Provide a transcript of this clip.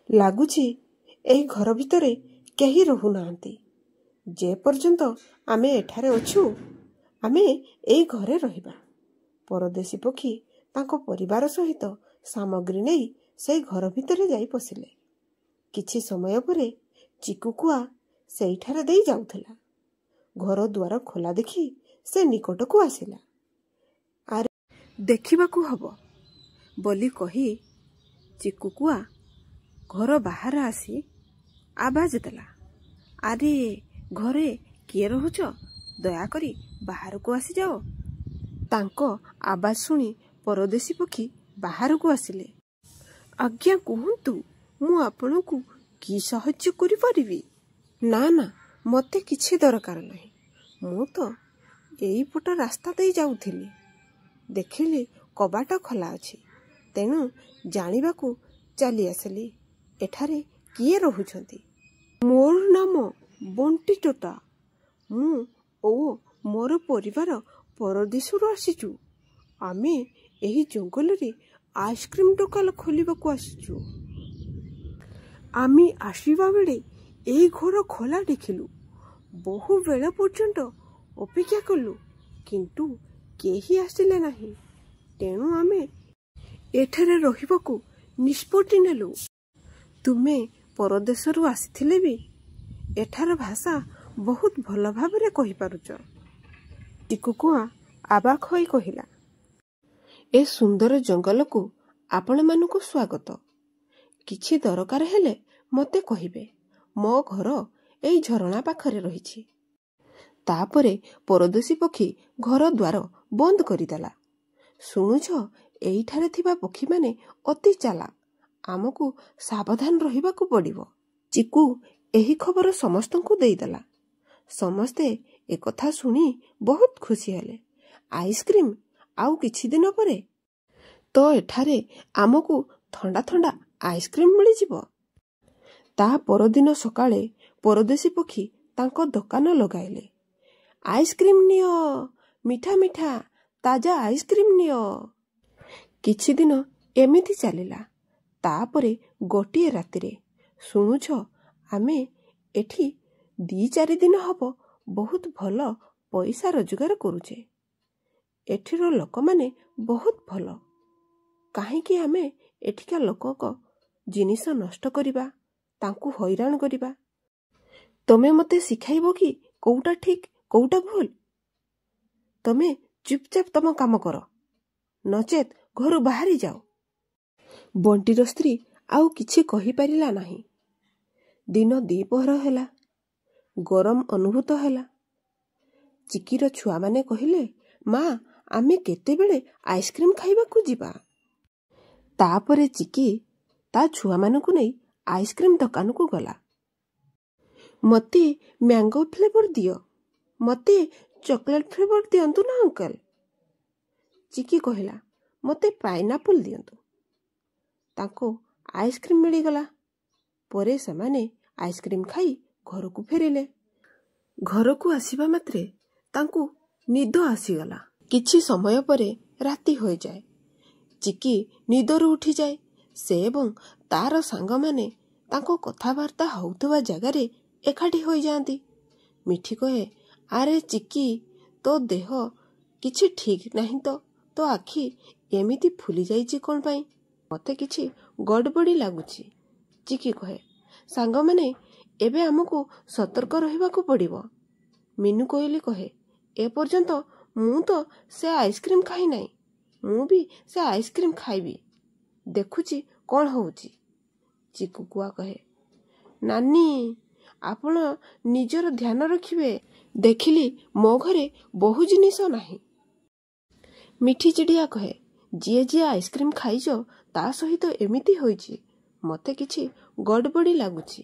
ଲାଗୁଛି ଏହି ଘର ଭିତରେ କେହି ରହୁନାହାନ୍ତି। ଯେ ପର୍ଯ୍ୟନ୍ତ ଆମେ ଏଠାରେ ଅଛୁ ଆମେ ଏଇ ଘରେ ରହିବା। ପରଦେଶୀ ପକ୍ଷୀ ତାଙ୍କ ପରିବାର ସହିତ ସାମଗ୍ରୀ ନେଇ ସେଇ ଘର ଭିତରେ ଯାଇ ପଶିଲେ। କିଛି ସମୟ ପରେ ଚିକୁକୁଆ ସେଇଠାରେ ଦେଇ ଯାଉଥିଲା। ଘର ଦୁଆର ଖୋଲା ଦେଖି ସେ ନିକଟକୁ ଆସିଲା। ଆରେ ଦେଖିବାକୁ ହବ ବୋଲି କହି ଚିକୁକୁଆ ଘର ବାହାରେ ଆସି ଆବାଜ ଦେଲା, ଆରେ ଘରେ କିଏ ରହୁଛ? ଦୟାକରି ବାହାରକୁ ଆସିଯାଅ। ତାଙ୍କ ଆବାଜ ଶୁଣି ପରଦେଶୀ ପକ୍ଷୀ ବାହାରକୁ ଆସିଲେ। ଆଜ୍ଞା କୁହନ୍ତୁ, ମୁଁ ଆପଣଙ୍କୁ କି ସାହାଯ୍ୟ କରିପାରିବି? ନା ନା, ମୋତେ କିଛି ଦରକାର ନାହିଁ। ମୁଁ ତ ଏଇପଟ ରାସ୍ତା ଦେଇ ଯାଉଥିଲି, ଦେଖିଲି କବାଟ ଖୋଲା ଅଛି, ତେଣୁ ଜାଣିବାକୁ ଚାଲି ଆସିଲି ଏଠାରେ କିଏ ରହୁଛନ୍ତି। ମୋର ନାମ ବଣ୍ଟି ଟୋଟା। ମୁଁ ଓ ମୋର ପରିବାର ପରଦେଶରୁ ଆସିଛୁ। ଆମେ ଏହି ଜଙ୍ଗଲରେ ଆଇସ୍କ୍ରିମ ଦୋକାନ ଖୋଲିବାକୁ ଆସିଛୁ। ଆମେ ଆସିବା ବେଳେ ଏଇ ଘର ଖୋଲା ଦେଖିଲୁ। ବହୁ ବେଳ ପର୍ଯ୍ୟନ୍ତ ଅପେକ୍ଷା କଲୁ, କିନ୍ତୁ କେହି ଆସିଲେ ନାହିଁ। ତେଣୁ ଆମେ ଏଠାରେ ରହିବାକୁ ନିଷ୍ପତ୍ତି ନେଲୁ। ତୁମେ ପରଦେଶରୁ ଆସିଥିଲେ ବି ଏଠାର ଭାଷା ବହୁତ ଭଲ ଭାବରେ କହିପାରୁଛ। ଚିକୁକୁଆ ଅବାକ୍ ହୋଇ କହିଲା, ଏ ସୁନ୍ଦର ଜଙ୍ଗଲକୁ ଆପଣମାନଙ୍କୁ ସ୍ୱାଗତ। କିଛି ଦରକାର ହେଲେ ମୋତେ କହିବେ। ମୋ ଘର ଏଇ ଝରଣା ପାଖରେ ରହିଛି। ତାପରେ ପରଦେଶୀ ପକ୍ଷୀ ଘର ଦ୍ୱାର ବନ୍ଦ କରିଦେଲା। ଶୁଣୁଛ, ଏଇଠାରେ ଥିବା ପକ୍ଷୀମାନେ ଅତି ଚାଲାକ। ଆମକୁ ସାବଧାନ ରହିବାକୁ ପଡ଼ିବ। ଚିକୁ ଏହି ଖବର ସମସ୍ତଙ୍କୁ ଦେଇଦେଲା। ସମସ୍ତେ ଏକଥା ଶୁଣି ବହୁତ ଖୁସି ହେଲେ। ଆଇସ୍କ୍ରିମ ଆଉ କିଛି ଦିନ ପରେ ତ ଏଠାରେ ଆମକୁ ଥଣ୍ଡା ଥଣ୍ଡା ଆଇସ୍କ୍ରିମ ମିଳିଯିବ। ତା ପରଦିନ ସକାଳେ ପରଦେଶୀ ପକ୍ଷୀ ତାଙ୍କ ଦୋକାନ ଲଗାଇଲେ। ଆଇସ୍କ୍ରିମ ନିଅ, ମିଠା ମିଠା ତାଜା ଆଇସ୍କ୍ରିମ ନିଅ। କିଛି ଦିନ ଏମିତି ଚାଲିଲା। ତାପରେ ଗୋଟିଏ ରାତିରେ, ଶୁଣୁଛ, ଆମେ ଏଠି 2-4 ଦିନ ହବ ବହୁତ ଭଲ ପଇସା ରୋଜଗାର କରୁଛେ। ଏଠିର ଲୋକମାନେ ବହୁତ ଭଲ। କାହିଁକି ଆମେ ଏଠିକା ଲୋକଙ୍କ ଜିନିଷ ନଷ୍ଟ କରିବା, ତାଙ୍କୁ ହଇରାଣ କରିବା? ତମେ ମୋତେ ଶିଖାଇବ କି କୋଉଟା ଠିକ୍ କୋଉଟା ଭୁଲ? ତମେ ଚୁପଚାପ ତମ କାମ କର, ନଚେତ୍ ଘରୁ ବାହାରି ଯାଅ। ବଣ୍ଟିର ସ୍ତ୍ରୀ ଆଉ କିଛି କହିପାରିଲା ନାହିଁ। ଦିନ ଦ୍ୱିପହର ହେଲା। ଗରମ ଅନୁଭୂତ ହେଲା। ଚିକିର ଛୁଆମାନେ କହିଲେ, ମା, ଆମେ କେତେବେଳେ ଆଇସ୍କ୍ରିମ ଖାଇବାକୁ ଯିବା? ତାପରେ ଚିକି ତା ଛୁଆମାନଙ୍କୁ ନେଇ ଆଇସ୍କ୍ରିମ ଦୋକାନକୁ ଗଲା। ମୋତେ ମ୍ୟାଙ୍ଗୋ ଫ୍ଲେଭର ଦିଅ, ମୋତେ ଚକୋଲେଟ୍ ଫ୍ଲେଭର ଦିଅନ୍ତୁ ନା ଅଙ୍କଲ। ଚିକି କହିଲା, ମୋତେ ପାଇନାପଲ ଦିଅନ୍ତୁ। ତାଙ୍କୁ ଆଇସ୍କ୍ରିମ ମିଳିଗଲା। ପରେ ସେମାନେ ଆଇସ୍କ୍ରିମ ଖାଇ ଘରକୁ ଫେରିଲେ। ଘରକୁ ଆସିବା ମାତ୍ରେ ତାଙ୍କୁ ନିଦ ଆସିଗଲା। କିଛି ସମୟ ପରେ ରାତି ହୋଇଯାଏ। ଚିକି ନିଦରୁ ଉଠିଯାଏ। ସେ ଏବଂ ତାର ସାଙ୍ଗମାନେ ତାଙ୍କ କଥାବାର୍ତ୍ତା ହେଉଥିବା ଜାଗାରେ ଏକାଠି ହୋଇଯାଆନ୍ତି। ମିଠି କହେ, ଆରେ ଚିକି, ତୋ ଦେହ କିଛି ଠିକ୍ ନାହିଁ ତ? ତୋ ଆଖି ଏମିତି ଫୁଲି ଯାଇଛି କ'ଣ ପାଇଁ? ମୋତେ କିଛି ଗଡ଼ବଡ଼ି ଲାଗୁଛି। ଚିକି କହେ, ସାଙ୍ଗମାନେ, ଏବେ ଆମକୁ ସତର୍କ ରହିବାକୁ ପଡ଼ିବ। ମିନୁ କୋଇଲି କହେ, ଏପର୍ଯ୍ୟନ୍ତ ମୁଁ ତ ସେ ଆଇସ୍କ୍ରିମ ଖାଇ ନାହିଁ। ମୁଁ ବି ସେ ଆଇସ୍କ୍ରିମ ଖାଇବି। ଦେଖୁଛି କ'ଣ ହେଉଛି। ଚିକୁକୁଆ କହେ, ନାନୀ, ଆପଣ ନିଜର ଧ୍ୟାନ ରଖିବେ। ଦେଖିଲି ମୋ ଘରେ ବହୁ ଜିନିଷ ନାହିଁ। ମିଠି ଚିଡ଼ିଆ କହେ, ଯିଏ ଯିଏ ଆଇସ୍କ୍ରିମ ଖାଇଛ ତା ସହିତ ଏମିତି ହୋଇଛି। ମୋତେ କିଛି ଗଡ଼ବଡ଼ି ଲାଗୁଛି।